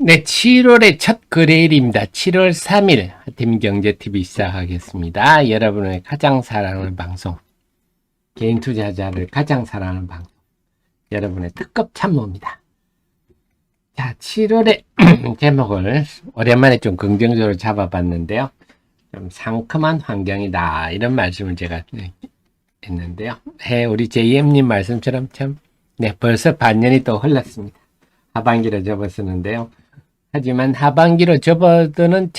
네, 7월의 첫 거래일입니다. 7월 3일 하팀경제TV 시작하겠습니다. 여러분의 가장 사랑하는 방송, 개인 투자자를 가장 사랑하는 방송, 여러분의 특급 참모입니다. 자, 7월의 제목을 오랜만에 좀 긍정적으로 잡아봤는데요. 좀 상큼한 환경이다, 이런 말씀을 제가 했는데요. 우리 JM님 말씀처럼 참, 벌써 반년이 또 흘렀습니다. 하반기로 접었었는데요. 하지만 하반기로 접어드는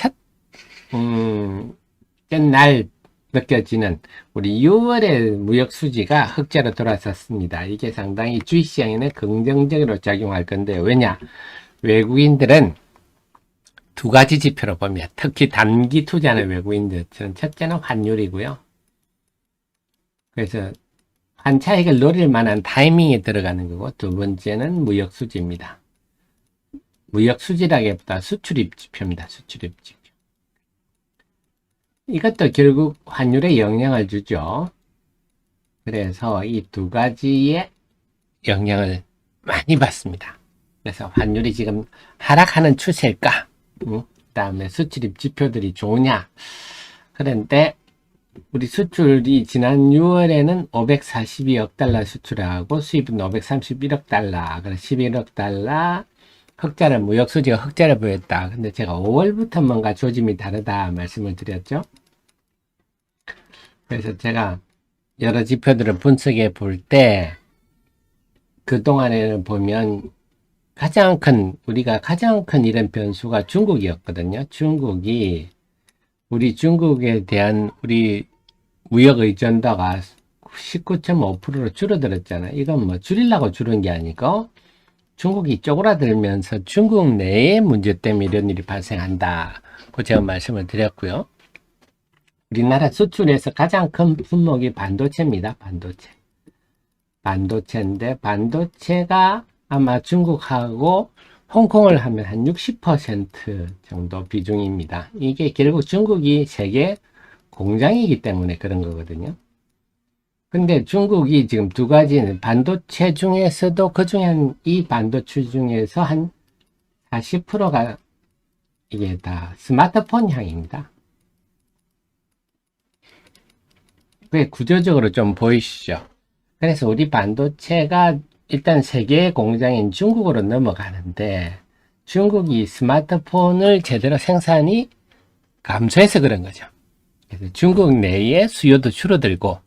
첫날 느껴지는 우리 6월의 무역 수지가 흑자로 돌아섰습니다. 이게 상당히 주식시장에는 긍정적으로 작용할 건데요. 왜냐? 외국인들은 두 가지 지표로 보면, 특히 단기 투자하는 외국인들은 첫째는 환율이고요. 그래서 환차익을 노릴 만한 타이밍에 들어가는 거고, 두 번째는 무역 수지입니다. 무역 수지라기보다 수출입 지표입니다. 수출입 지표. 이것도 결국 환율에 영향을 주죠. 그래서 이 두 가지의 영향을 많이 받습니다. 그래서 환율이 지금 하락하는 추세일까? 그 다음에 수출입 지표들이 좋으냐? 그런데 우리 수출이 지난 6월에는 542억 달러 수출하고 수입은 531억 달러. 그래서 11억 달러 흑자를, 무역 수지가 흑자를 보였다. 근데 제가 5월부터 뭔가 조짐이 다르다 말씀을 드렸죠. 그래서 제가 여러 지표들을 분석해 볼 때, 그동안에는 보면 우리가 가장 큰 이런 변수가 중국이었거든요. 중국에 대한 우리 무역 의존도가 19.5%로 줄어들었잖아요. 이건 뭐 줄이려고 줄은 게 아니고, 중국이 쪼그라들면서 중국 내의 문제 때문에 이런 일이 발생한다. 그 제가 말씀을 드렸고요. 우리나라 수출에서 가장 큰 품목이 반도체입니다. 반도체인데, 반도체가 아마 중국하고 홍콩을 하면 한 60% 정도 비중입니다. 이게 결국 중국이 세계 공장이기 때문에 그런 거거든요. 근데 중국이 지금 두 가지는 반도체 중에서도 이 반도체 중에서 한 40%가 이게 다 스마트폰 향입니다. 그게 구조적으로 좀 보이시죠? 그래서 우리 반도체가 일단 세계 공장인 중국으로 넘어가는데, 중국이 스마트폰을 제대로 생산이 감소해서 그런 거죠. 그래서 중국 내의 수요도 줄어들고,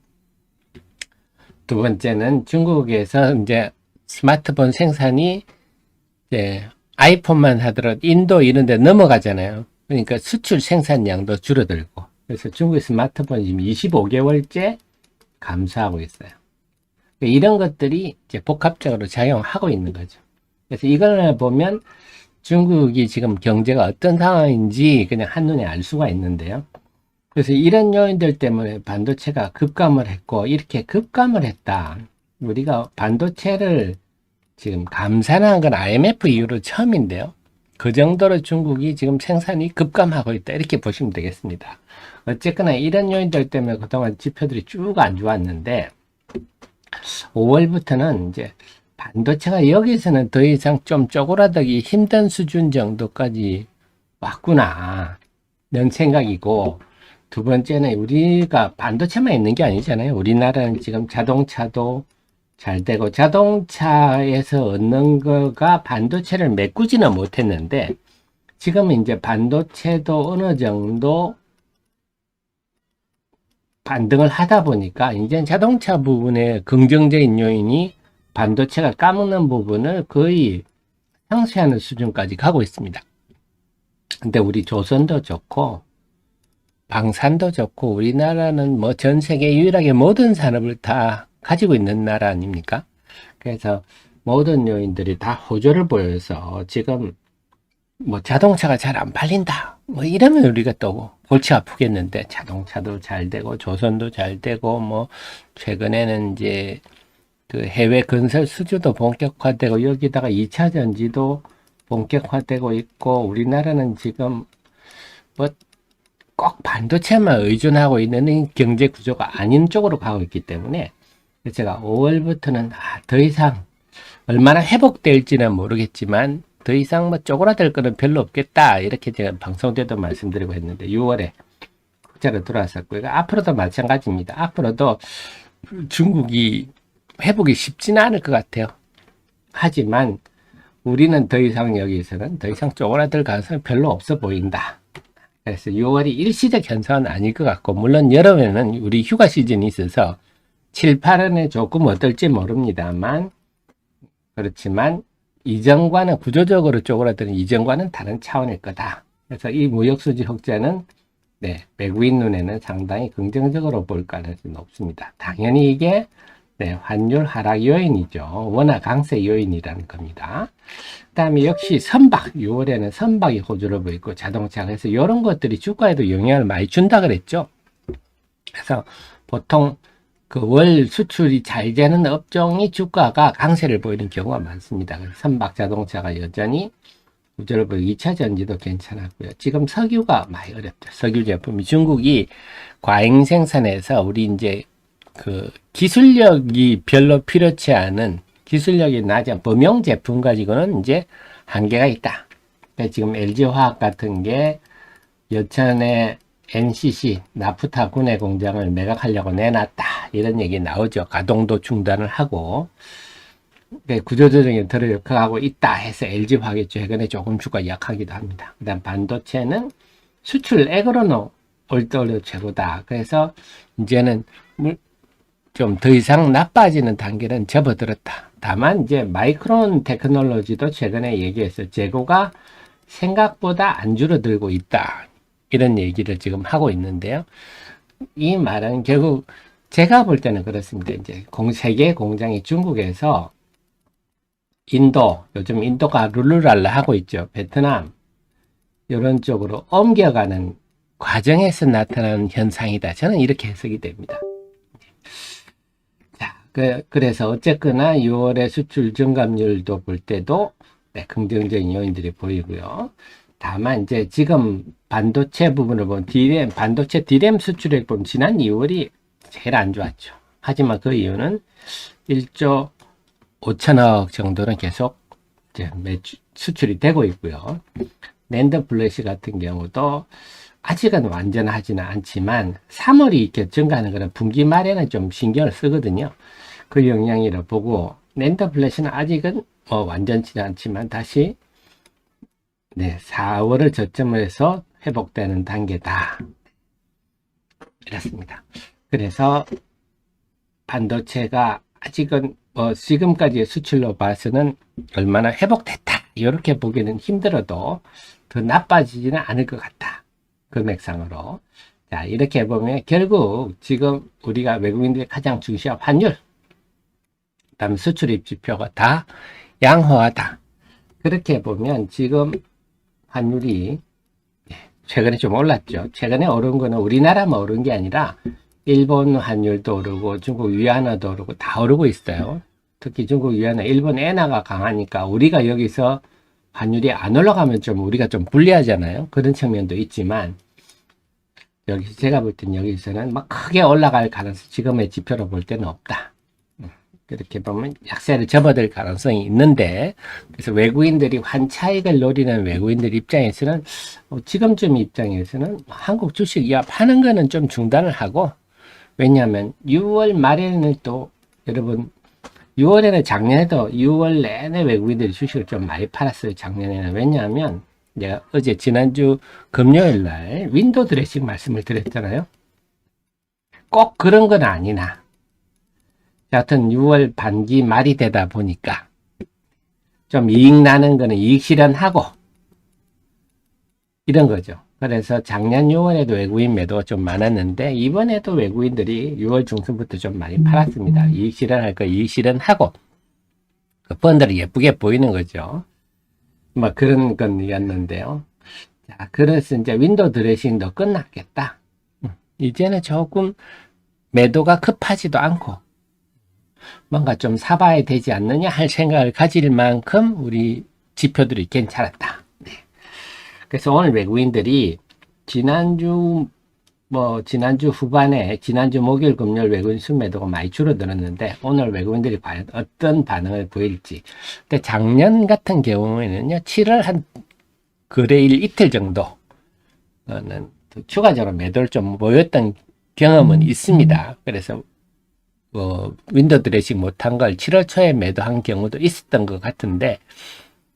두 번째는 중국에서 이제 스마트폰 생산이 이제 아이폰만 하더라도 인도 이런 데 넘어가잖아요. 그러니까 수출 생산량도 줄어들고, 그래서 중국의 스마트폰이 지금 25개월째 감소하고 있어요. 이런 것들이 이제 복합적으로 작용하고 있는 거죠. 그래서 이걸 보면 중국이 지금 경제가 어떤 상황인지 그냥 한눈에 알 수가 있는데요. 그래서 이런 요인들 때문에 반도체가 급감을 했고, 이렇게 급감을 했다. 우리가 반도체를 지금 감산한 건 IMF 이후로 처음인데요. 그 정도로 중국이 지금 생산이 급감하고 있다, 이렇게 보시면 되겠습니다. 어쨌거나 이런 요인들 때문에 그동안 지표들이 쭉 안 좋았는데, 5월부터는 이제 반도체가 여기서는 더 이상 좀 쪼그라들기 힘든 수준 정도까지 왔구나 는 생각이고, 두 번째는 우리가 반도체만 있는 게 아니잖아요. 우리나라는 지금 자동차도 잘 되고, 자동차에서 얻는 거가 반도체를 메꾸지는 못했는데, 지금은 이제 반도체도 어느 정도 반등을 하다 보니까, 이제 자동차 부분에 긍정적인 요인이 반도체가 까먹는 부분을 거의 상쇄하는 수준까지 가고 있습니다. 근데 우리 조선도 좋고, 방산도 좋고, 우리나라는 뭐 전 세계 유일하게 모든 산업을 다 가지고 있는 나라 아닙니까? 그래서 모든 요인들이 다 호조를 보여서 지금 뭐 자동차가 잘 안 팔린다, 뭐 이러면 우리가 또 골치 아프겠는데, 자동차도 잘 되고 조선도 잘 되고, 뭐 최근에는 이제 그 해외 건설 수주도 본격화되고, 여기다가 2차 전지도 본격화되고 있고, 우리나라는 지금 뭐 꼭 반도체만 의존하고 있는 경제 구조가 아닌 쪽으로 가고 있기 때문에, 제가 5월부터는 더 이상 얼마나 회복될지는 모르겠지만 더 이상 뭐 쪼그라들 거는 별로 없겠다. 이렇게 제가 방송 때도 말씀드리고 했는데 6월에 흑자로 들어왔었고요. 앞으로도 마찬가지입니다. 앞으로도 중국이 회복이 쉽지는 않을 것 같아요. 하지만 우리는 더 이상 여기서는 더 이상 쪼그라들 가능성이 별로 없어 보인다. 그래서 6월이 일시적 현상은 아닐 것 같고, 물론 여름에는 우리 휴가 시즌이 있어서 7, 8월에 조금 어떨지 모릅니다만, 그렇지만 이전과는 구조적으로 쪼그라드는 이전과는 다른 차원일 거다. 그래서 이 무역수지 흑자는 외국인 눈에는 상당히 긍정적으로 볼 가능성이 높습니다. 당연히 이게 환율 하락 요인이죠. 워낙 강세 요인이라는 겁니다. 그 다음에 역시 선박, 6월에는 선박이 호조를 보이고 자동차, 그래서 이런 것들이 주가에도 영향을 많이 준다 그랬죠. 그래서 보통 그 월 수출이 잘 되는 업종이 주가가 강세를 보이는 경우가 많습니다. 그래서 선박, 자동차가 여전히 호조를 보이고 2차 전지도 괜찮았고요. 지금 석유가 많이 어렵죠. 석유 제품이 중국이 과잉 생산해서 우리 이제 그 기술력이 별로 필요치 않은 기술력이 낮은 범용 제품 가지고는 이제 한계가 있다. 그러니까 지금 LG화학 같은 게 여천에 NCC 나프타 군내 공장을 매각하려고 내놨다. 이런 얘기 나오죠. 가동도 중단을 하고 구조조정에 들어가고 있다 해서 LG화학이 최근에 조금 주가 약하기도 합니다. 그 다음 반도체는 수출액으로는 올더올 최고다. 그래서 이제는 좀 더 이상 나빠지는 단계는 접어들었다. 다만 이제 마이크론 테크놀로지도 최근에 얘기해서 재고가 생각보다 안 줄어들고 있다. 이런 얘기를 지금 하고 있는데요. 이 말은 결국 제가 볼 때는 그렇습니다. 이제 세계 공장이 중국에서 인도, 요즘 인도가 룰루랄라 하고 있죠. 베트남, 이런 쪽으로 옮겨가는 과정에서 나타나는 현상이다. 저는 이렇게 해석이 됩니다. 자, 그래서 어쨌거나 6월의 수출 증감률도 볼 때도 긍정적인 요인들이 보이고요. 다만 이제 지금 반도체 부분을 보면 반도체 D램 수출액 보면 지난 2월이 제일 안 좋았죠. 하지만 그 이유는 1조 5천억 정도는 계속 이제 수출이 되고 있고요. 낸더 플래시 같은 경우도 아직은 완전하지는 않지만 3월이 이렇게 증가하는 거는 분기 말에는 좀 신경을 쓰거든요. 그 영향이라 보고 낸더 플래시는 아직은 완전치는 않지만 다시 4월을 저점으로 해서 회복되는 단계다. 이렇습니다. 그래서 반도체가 아직은 지금까지의 수출로 봐서는 얼마나 회복됐다. 이렇게 보기는 힘들어도 더 나빠지지는 않을 것 같다. 금액상으로. 자, 이렇게 보면 결국 지금 우리가 외국인들이 가장 중시한 환율, 그 다음에 수출입 지표가 다 양호하다. 그렇게 보면 지금 환율이 최근에 좀 올랐죠. 최근에 오른 거는 우리나라만 오른 게 아니라 일본 환율도 오르고 중국 위안화도 오르고 다 오르고 있어요. 특히 중국 위안화, 일본 엔화가 강하니까 우리가 여기서 환율이 안 올라가면 좀 우리가 좀 불리하잖아요. 그런 측면도 있지만 여기 제가 볼 땐 여기서는 막 크게 올라갈 가능성, 지금의 지표로 볼 때는 없다. 그렇게 보면 약세를 접어들 가능성이 있는데, 그래서 외국인들이 환차익을 노리는 외국인들 입장에서는 지금쯤 입장에서는 한국 주식 파는 거는 좀 중단을 하고, 왜냐하면 6월 말에는 또 여러분 6월에는 작년에도 6월 내내 외국인들이 주식을 좀 많이 팔았어요. 작년에는. 왜냐하면 내가 어제 지난주 금요일 날 윈도우 드레싱 말씀을 드렸잖아요. 꼭 그런 건 아니나 여하튼 6월 반기 말이 되다 보니까 좀 이익 나는 거는 이익 실현하고 이런 거죠. 그래서 작년 6월에도 외국인 매도가 좀 많았는데 이번에도 외국인들이 6월 중순부터 좀 많이 팔았습니다. 이익 실현할 거 이익 실현하고 그 펀드를 예쁘게 보이는 거죠. 뭐 그런 건이었는데요. 자, 그래서 이제 윈도우 드레싱도 끝났겠다. 이제는 조금 매도가 급하지도 않고 뭔가 좀 사봐야 되지 않느냐 할 생각을 가질 만큼 우리 지표들이 괜찮았다. 네. 그래서 오늘 외국인들이 지난주 뭐 지난주 후반에 지난주 목요일 금요일 외국인 순매도가 많이 줄어들었는데 오늘 외국인들이 과연 어떤 반응을 보일지. 근데 작년 같은 경우에는요 7월 한 거래일 이틀 정도는 추가적으로 매도를 좀 모였던 경험은 있습니다. 그래서 윈도우 드레싱 못한 걸 7월 초에 매도한 경우도 있었던 것 같은데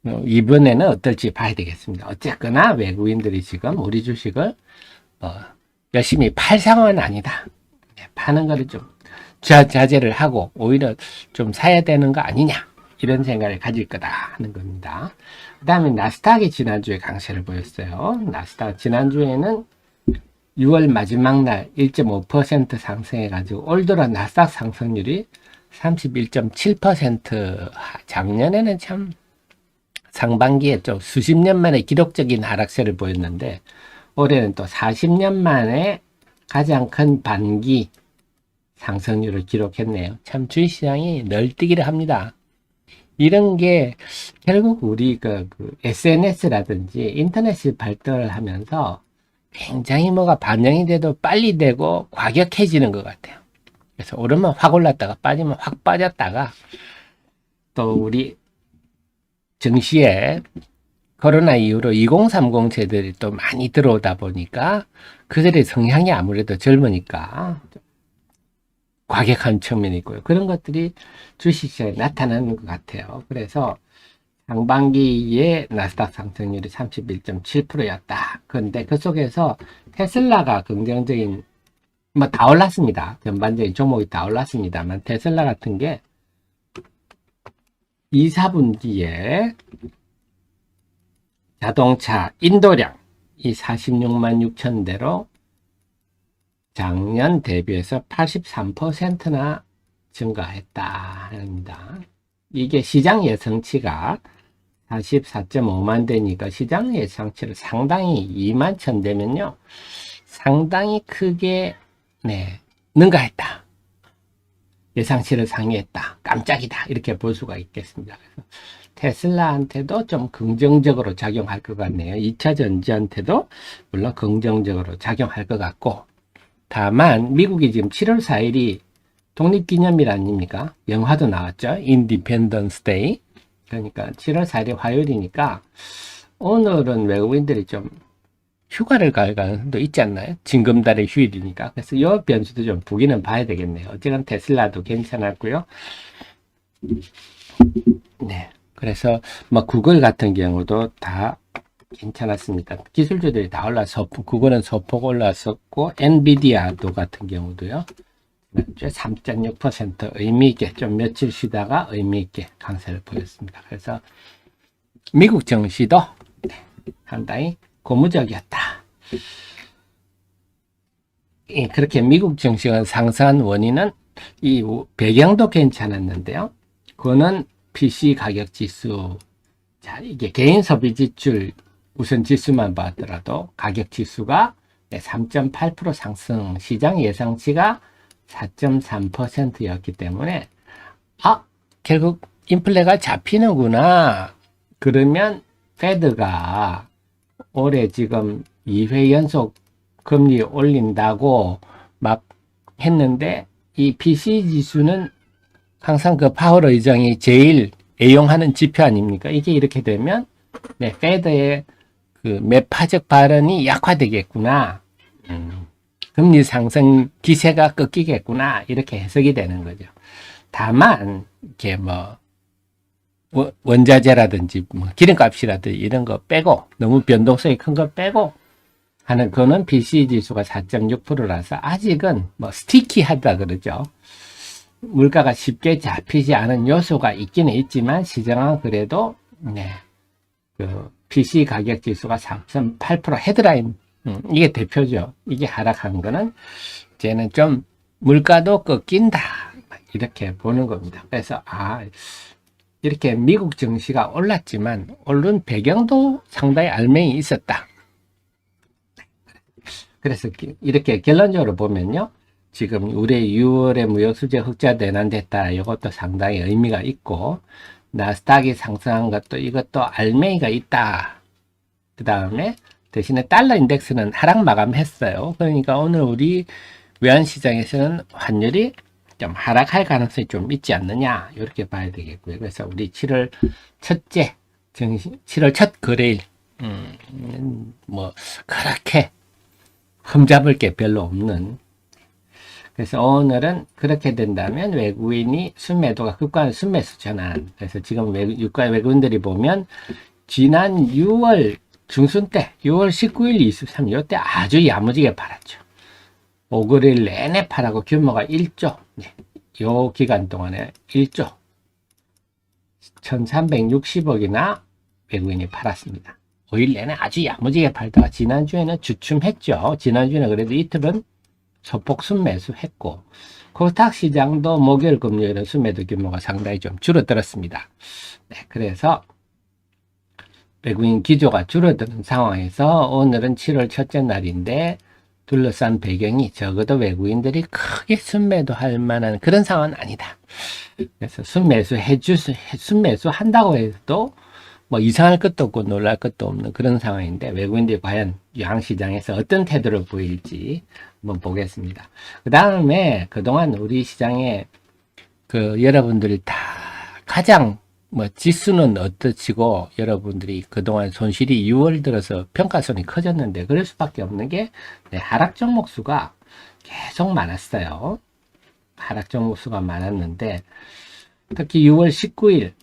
이번에는 어떨지 봐야 되겠습니다. 어쨌거나 외국인들이 지금 우리 주식을 열심히 팔 상황은 아니다. 파는 거를 좀 자제를 하고 오히려 좀 사야 되는 거 아니냐 이런 생각을 가질 거다 하는 겁니다. 그 다음에 나스닥이 지난주에 강세를 보였어요. 나스닥 지난주에는 6월 마지막 날 1.5% 상승해가지고 올 들어 나스닥 상승률이 31.7%. 작년에는 참 상반기에 좀 수십 년 만에 기록적인 하락세를 보였는데 올해는 또 40년 만에 가장 큰 반기 상승률을 기록했네요. 참 주식시장이 널뛰기를 합니다. 이런 게 결국 우리 그 SNS라든지 인터넷이 발달을 하면서 굉장히 뭐가 반영이 돼도 빨리 되고 과격해지는 것 같아요. 그래서 오르면 확 올랐다가 빠지면 확 빠졌다가 또 우리 증시에 코로나 이후로 2030 세대들이 또 많이 들어오다 보니까 그들의 성향이 아무래도 젊으니까 과격한 측면이 있고요. 그런 것들이 주식시장에 나타나는 것 같아요. 그래서 상반기에 나스닥 상승률이 31.7%였다. 그런데 그 속에서 테슬라가 긍정적인, 뭐 다 올랐습니다. 전반적인 종목이 다 올랐습니다만 테슬라 같은 게 2, 4분기에 자동차 인도량 이 46만 6천 대로 작년 대비해서 83%나 증가했다 합니다. 이게 시장 예상치가 44.5만 대니까 시장 예상치를 상당히 2만 천 대면요 상당히 크게 능가했다. 예상치를 상회했다. 깜짝이다. 이렇게 볼 수가 있겠습니다. 그래서 테슬라한테도 좀 긍정적으로 작용할 것 같네요. 2차 전지한테도 물론 긍정적으로 작용할 것 같고, 다만 미국이 지금 7월 4일이 독립기념일 아닙니까? 영화도 나왔죠. Independence Day. 그러니까 7월 4일이 화요일이니까 오늘은 외국인들이 좀 휴가를 갈 가능성도 있지 않나요? 징검달의 휴일이니까. 그래서 이 변수도 좀 보기는 봐야 되겠네요. 어쨌든 테슬라도 괜찮았고요. 네. 그래서 뭐 구글 같은 경우도 다 괜찮았습니다. 기술주들이 다 올라서 구글은 소폭 올랐었고 엔비디아도 같은 경우도요. 3.6% 의미있게 좀 며칠 쉬다가 의미있게 강세를 보였습니다. 그래서 미국 증시도 상당히 고무적이었다. 그렇게 미국 증시가 상승한 원인은 이 배경도 괜찮았는데요. 그거는 PC 가격 지수. 자, 이게 개인 소비 지출 우선 지수만 봤더라도 가격 지수가 3.8% 상승, 시장 예상치가 4.3%였기 때문에 결국 인플레가 잡히는구나. 그러면 페드가 올해 지금 2회 연속 금리 올린다고 막 했는데 이 PC 지수는 항상 그 파월 의장이 제일 애용하는 지표 아닙니까? 이게 이렇게 되면 페드의 그 매파적 발언이 약화되겠구나. 금리 상승 기세가 꺾이겠구나. 이렇게 해석이 되는 거죠. 다만 이게 뭐 원자재라든지 뭐 기름값이라든지 이런 거 빼고 너무 변동성이 큰 거 빼고 하는 거는 PC 지수가 4.6%라서 아직은 뭐 스티키하다 그러죠. 물가가 쉽게 잡히지 않은 요소가 있기는 있지만 시장은 그래도 그 PC 가격 지수가 3.8% 헤드라인 이게 대표죠. 이게 하락한 거는 이제는 좀 물가도 꺾인다 이렇게 보는 겁니다. 그래서 이렇게 미국 증시가 올랐지만 오른 배경도 상당히 알맹이 있었다. 그래서 이렇게 결론적으로 보면요. 지금 올해 6월에 무역수지 흑자 대난됐다. 이것도 상당히 의미가 있고 나스닥이 상승한 것도 이것도 알맹이가 있다. 그 다음에 대신에 달러 인덱스는 하락 마감했어요. 그러니까 오늘 우리 외환시장에서는 환율이 좀 하락할 가능성이 좀 있지 않느냐 이렇게 봐야 되겠고요. 그래서 우리 7월 첫째 7월 첫 거래일 뭐 그렇게 흠잡을 게 별로 없는, 그래서 오늘은 그렇게 된다면 외국인이 순매도가 급간 순매수 전환. 그래서 지금 유가 외국인들이 보면 지난 6월 중순 때 6월 19일 23일 이때 아주 야무지게 팔았죠. 5거래일 내내 팔하고 규모가 1조, 요 기간 동안에 1조 1360억이나 외국인이 팔았습니다. 5일 내내 아주 야무지게 팔다가 지난주에는 주춤했죠. 지난주에는 그래도 이틀은 소폭 순매수했고, 코스닥 시장도 목요일 금요일은 순매도 규모가 상당히 좀 줄어들었습니다. 네, 그래서 외국인 기조가 줄어드는 상황에서 오늘은 7월 첫째 날인데 둘러싼 배경이 적어도 외국인들이 크게 순매도 할 만한 그런 상황은 아니다. 그래서 순매수 한다고 해도 뭐 이상할 것도 없고 놀랄 것도 없는 그런 상황인데, 외국인들이 과연 유항시장에서 어떤 태도를 보일지 한번 보겠습니다. 그 다음에 그동안 우리 시장에 여러분들이 다 가장 지수는 어떠시고 여러분들이 그동안 손실이 6월 들어서 평가손이 커졌는데 그럴 수밖에 없는 게 하락 종목 수가 계속 많았어요. 하락 종목 수가 많았는데 특히 6월 19일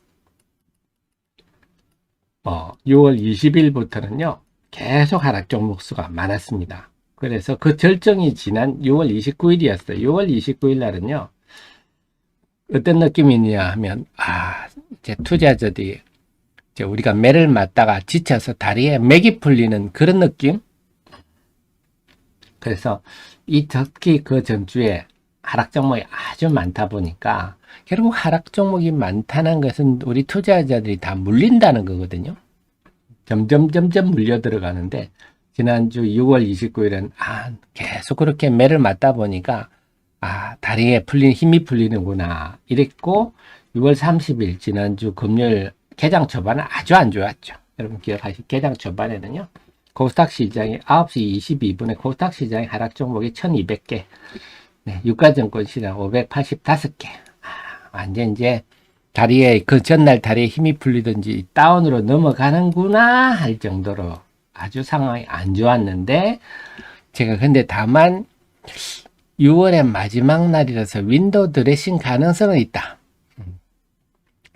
6월 20일부터는요 계속 하락 종목 수가 많았습니다. 그래서 그 절정이 지난 6월 29일이었어요. 6월 29일 날은요 어떤 느낌이냐 하면 이제 투자자들이 이제 우리가 매를 맞다가 지쳐서 다리에 맥이 풀리는 그런 느낌. 그래서 특히 그 전주에 하락 종목이 아주 많다 보니까 결국 하락 종목이 많다는 것은 우리 투자자들이 다 물린다는 거거든요. 점점 물려 들어가는데 지난주 6월 29일은 계속 그렇게 매를 맞다 보니까 다리에 힘이 풀리는구나 이랬고, 6월 30일 지난주 금요일 개장 초반은 아주 안 좋았죠. 여러분 기억하실 개장 초반에는요 코스닥 시장이 9시 22분에 코스닥 시장의 하락 종목이 1200개, 유가증권 시장 585개. 완전 이제 다리에 전날 다리에 힘이 풀리든지 다운으로 넘어가는구나 할 정도로 아주 상황이 안 좋았는데, 제가 근데 다만 6월의 마지막 날이라서 윈도우 드레싱 가능성은 있다.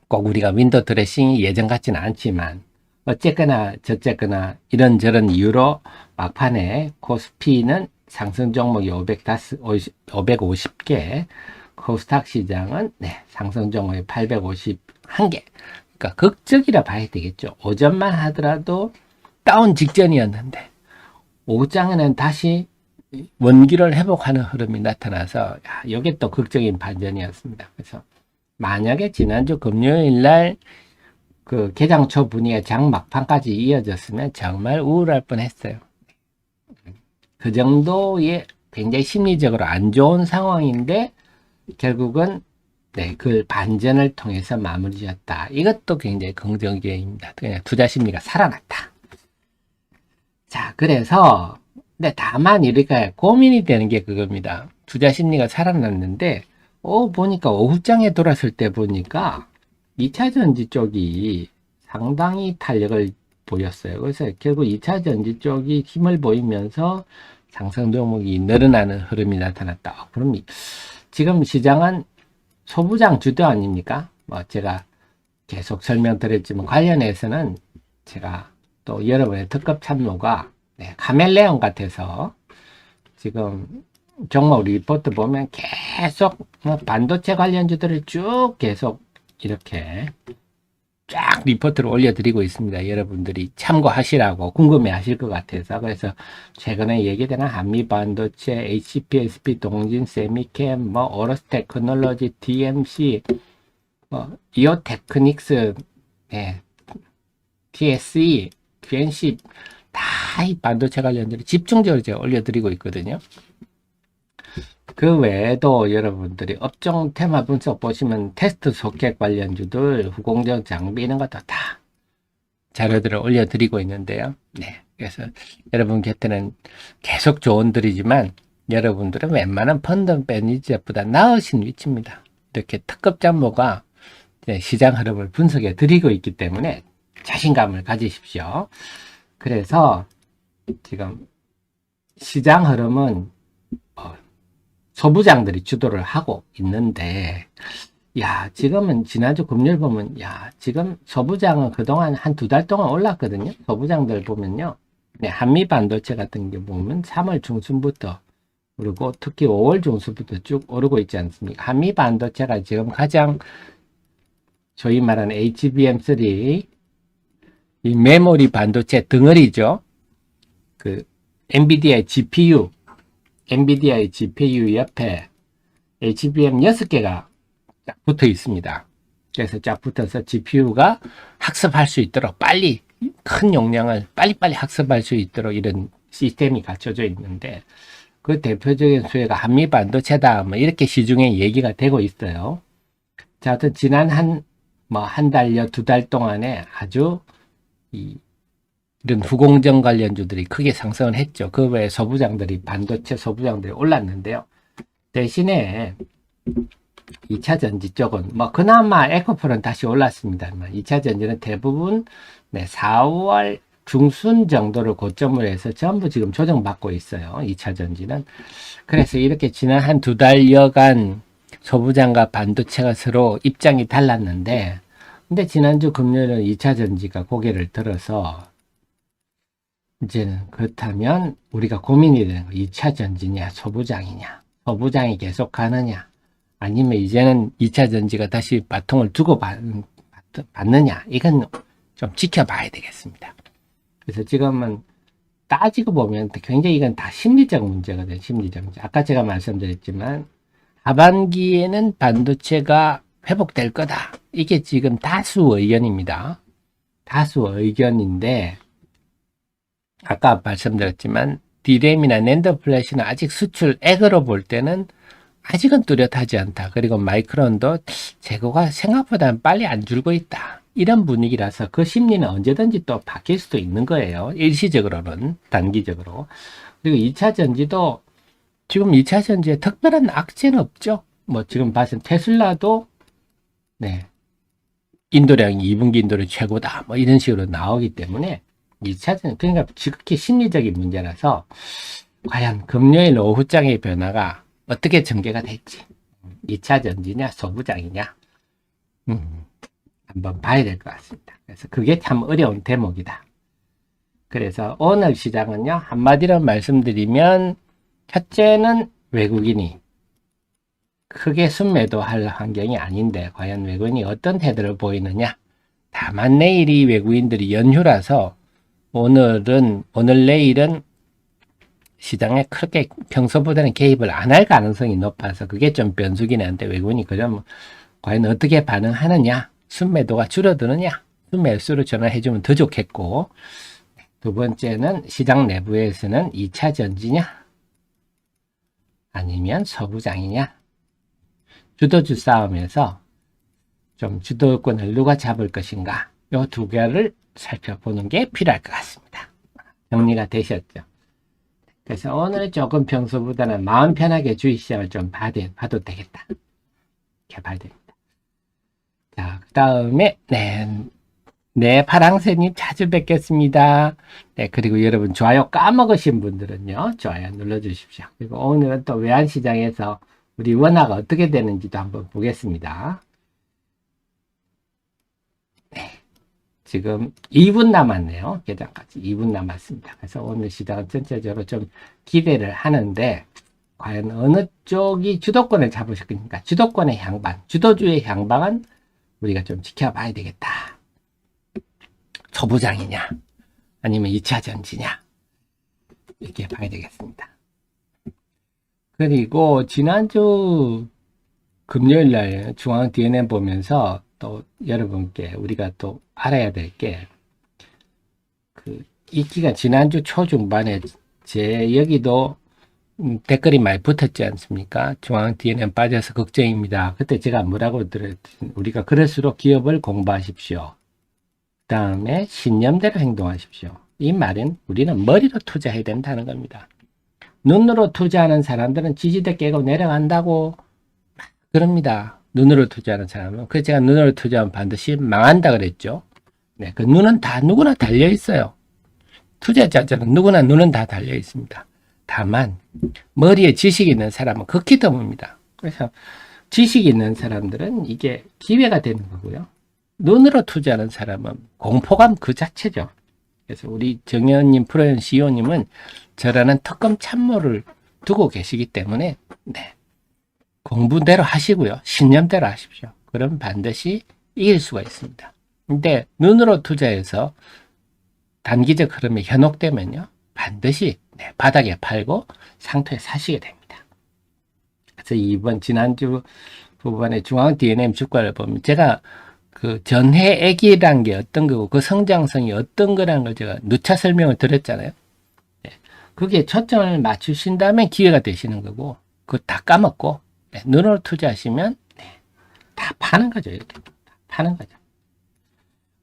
꼭 우리가 윈도우 드레싱이 예전 같지는 않지만 어쨌거나 저쨌거나 이런저런 이유로 막판에 코스피는 상승 종목이 550개, 코스닥 시장은 상승 종목이 851개. 그러니까 극적이라 봐야 되겠죠. 오전만 하더라도 다운 직전이었는데 오후장에는 다시 원기를 회복하는 흐름이 나타나서 이게 또 극적인 반전이었습니다. 그래서 만약에 지난주 금요일 날 개장 초 분위기가 장 막판까지 이어졌으면 정말 우울할 뻔했어요. 그 정도의 굉장히 심리적으로 안 좋은 상황인데 결국은 그 반전을 통해서 마무리 지었다. 이것도 굉장히 긍정적입니다. 그냥 투자 심리가 살아났다. 자, 그래서 다만 이렇게 고민이 되는 게 그겁니다. 투자 심리가 살아났는데 보니까 오후장에 돌았을 때 보니까 2차전지 쪽이 상당히 탄력을 보였어요. 그래서 결국 2차전지 쪽이 힘을 보이면서 상승 종목이 늘어나는 흐름이 나타났다. 그럼 지금 시장은 소부장 주도 아닙니까? 제가 계속 설명드렸지만 관련해서는 제가 또 여러분의 특급 참모가 카멜레온 같아서 지금 종목 리포트 보면 계속 반도체 관련주들을 쭉 계속 이렇게 쫙 리포트를 올려드리고 있습니다. 여러분들이 참고하시라고 궁금해 하실 것 같아서. 그래서 최근에 얘기되는 한미반도체, HPSP, 동진, 세미캠, 오러스 테크놀로지, DMC, 이오테크닉스, TSE, QNC 다 이 반도체 관련들이 집중적으로 제가 올려드리고 있거든요. 그 외에도 여러분들이 업종 테마 분석 보시면 테스트 소켓 관련주들, 후공정 장비 이런 것도 다 자료들을 올려드리고 있는데요. 네. 그래서 여러분 곁에는 계속 조언드리지만 여러분들은 웬만한 펀드 매니저보다 나으신 위치입니다. 이렇게 특급 잡모가 시장 흐름을 분석해 드리고 있기 때문에 자신감을 가지십시오. 그래서 지금 시장 흐름은 소부장들이 주도를 하고 있는데, 야, 지금은 지난주 금요일 보면, 야, 지금 소부장은 그동안 한 두 달 동안 올랐거든요. 소부장들 보면요. 네, 한미 반도체 같은 게 보면 3월 중순부터 오르고 특히 5월 중순부터 쭉 오르고 있지 않습니까? 한미 반도체가 지금 가장 소위 말하는 HBM3 이 메모리 반도체 덩어리죠. 그 엔비디아의 GPU 옆에 HBM 6개가 쫙 붙어 있습니다. 그래서 쫙 붙어서 GPU가 학습할 수 있도록 빨리 큰 용량을 빨리빨리 학습할 수 있도록 이런 시스템이 갖춰져 있는데 그 대표적인 수혜가 한미 반도체다. 뭐 이렇게 시중에 얘기가 되고 있어요. 자, 하여튼 지난 한 달여 두 달 동안에 아주 이런 후공정 관련주들이 크게 상승을 했죠. 그 외에 반도체 소부장들이 올랐는데요. 대신에 2차 전지 쪽은 그나마 에코풀은 다시 올랐습니다만 2차 전지는 대부분 4월 중순 정도를 고점으로 해서 전부 지금 조정받고 있어요. 2차 전지는. 그래서 이렇게 지난 한 두 달여간 소부장과 반도체가 서로 입장이 달랐는데 근데 지난주 금요일은 2차 전지가 고개를 들어서 이제는 그렇다면 우리가 고민이 되는 거 2차 전지냐 소부장이냐 소부장이 계속 가느냐 아니면 이제는 2차 전지가 다시 바통을 두고 받느냐 이건 좀 지켜봐야 되겠습니다. 그래서 지금은 따지고 보면 굉장히 이건 다 심리적 문제거든요. 심리적 문제. 아까 제가 말씀드렸지만 하반기에는 반도체가 회복될 거다. 이게 지금 다수 의견입니다. 다수 의견인데 아까 말씀드렸지만 D램이나 낸더 플래시는 아직 수출액으로 볼 때는 아직은 뚜렷하지 않다. 그리고 마이크론도 재고가 생각보다 빨리 안 줄고 있다. 이런 분위기라서 그 심리는 언제든지 또 바뀔 수도 있는 거예요. 일시적으로는, 단기적으로. 그리고 2차 전지도 지금 2차 전지에 특별한 악재는 없죠. 지금 봤을 때 테슬라도 인도량이 2분기 인도量최고다. 이런 식으로 나오기 때문에 2차 전지, 그러니까 지극히 심리적인 문제라서 과연 금요일 오후장의 변화가 어떻게 전개가 될지 2차 전지냐 소부장이냐 한번 봐야 될 것 같습니다. 그래서 그게 참 어려운 대목이다. 그래서 오늘 시장은요 한마디로 말씀드리면 첫째는 외국인이 크게 순매도할 환경이 아닌데 과연 외국인이 어떤 태도를 보이느냐. 다만 내일이 외국인들이 연휴라서 오늘 내일은 시장에 크게 평소보다는 개입을 안 할 가능성이 높아서 그게 좀 변수긴 한데 외국인이 그러면 과연 어떻게 반응하느냐. 순매도가 줄어드느냐. 순매수로 전환해주면 더 좋겠고 두 번째는 시장 내부에서는 2차 전지냐 아니면 소부장이냐. 주도주 싸움에서 좀 주도권을 누가 잡을 것인가. 요 두 개를 살펴보는 게 필요할 것 같습니다. 정리가 되셨죠? 그래서 오늘 조금 평소보다는 마음 편하게 주식시장을 좀 봐도 되겠다. 이렇게 봐야 됩니다. 자, 그 다음에, 파랑새님 자주 뵙겠습니다. 그리고 여러분 좋아요 까먹으신 분들은요, 좋아요 눌러주십시오. 그리고 오늘은 또 외환시장에서 우리 원화가 어떻게 되는지도 한번 보겠습니다. 지금 2분 남았네요. 개장까지 2분 남았습니다. 그래서 오늘 시장은 전체적으로 좀 기대를 하는데 과연 어느 쪽이 주도권을 잡으실 겁니까? 주도권의 향방, 주도주의 향방은 우리가 좀 지켜봐야 되겠다. 초부장이냐 아니면 2차 전지냐 이렇게 봐야 되겠습니다. 그리고 지난주 금요일날 중앙 DNM 보면서 또 여러분께 우리가 또 알아야 될 게 이 기간 지난주 초중반에 여기도 댓글이 많이 붙었지 않습니까? 중앙 DNM 빠져서 걱정입니다. 그때 제가 뭐라고 들었지? 우리가 그럴수록 기업을 공부하십시오. 다음에 신념대로 행동하십시오. 이 말은 우리는 머리로 투자해야 된다는 겁니다. 눈으로 투자하는 사람들은 지지대 깨고 내려간다고 그럽니다. 눈으로 투자하는 사람은. 그래서 제가 눈으로 투자하면 반드시 망한다 그랬죠. 네, 그 눈은 다 누구나 달려 있어요. 투자자들은 누구나 눈은 다 달려 있습니다. 다만 머리에 지식이 있는 사람은 극히 드뭅니다. 그래서 지식이 있는 사람들은 이게 기회가 되는 거고요. 눈으로 투자하는 사람은 공포감 그 자체죠. 그래서 우리 정현님 프로연 CEO님은 저라는 특검 참모를 두고 계시기 때문에 네, 공부대로 하시고요. 신념대로 하십시오. 그럼 반드시 이길 수가 있습니다. 근데 눈으로 투자해서 단기적 흐름에 현혹되면요. 반드시 네, 바닥에 팔고 상토에 사시게 됩니다. 그래서 이번 지난주 후반에 중앙 D&M 주가를 보면 제가 그 전해액이란 게 어떤 거고 그 성장성이 어떤 거라는 걸 제가 누차 설명을 드렸잖아요. 네. 그게 초점을 맞추신다면 기회가 되시는 거고 그거 다 까먹고 네, 눈으로 투자하시면 네, 다 파는 거죠. 이렇게 다 파는 거죠.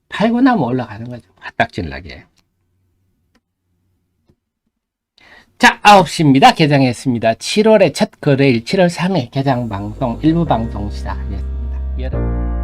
팔고 나면 올라가는 거죠. 화딱질나게. 자, 9시입니다. 개장했습니다. 7월의 첫 거래일 7월 3일 개장 방송 일부 방송 시작하겠습니다. 여러분.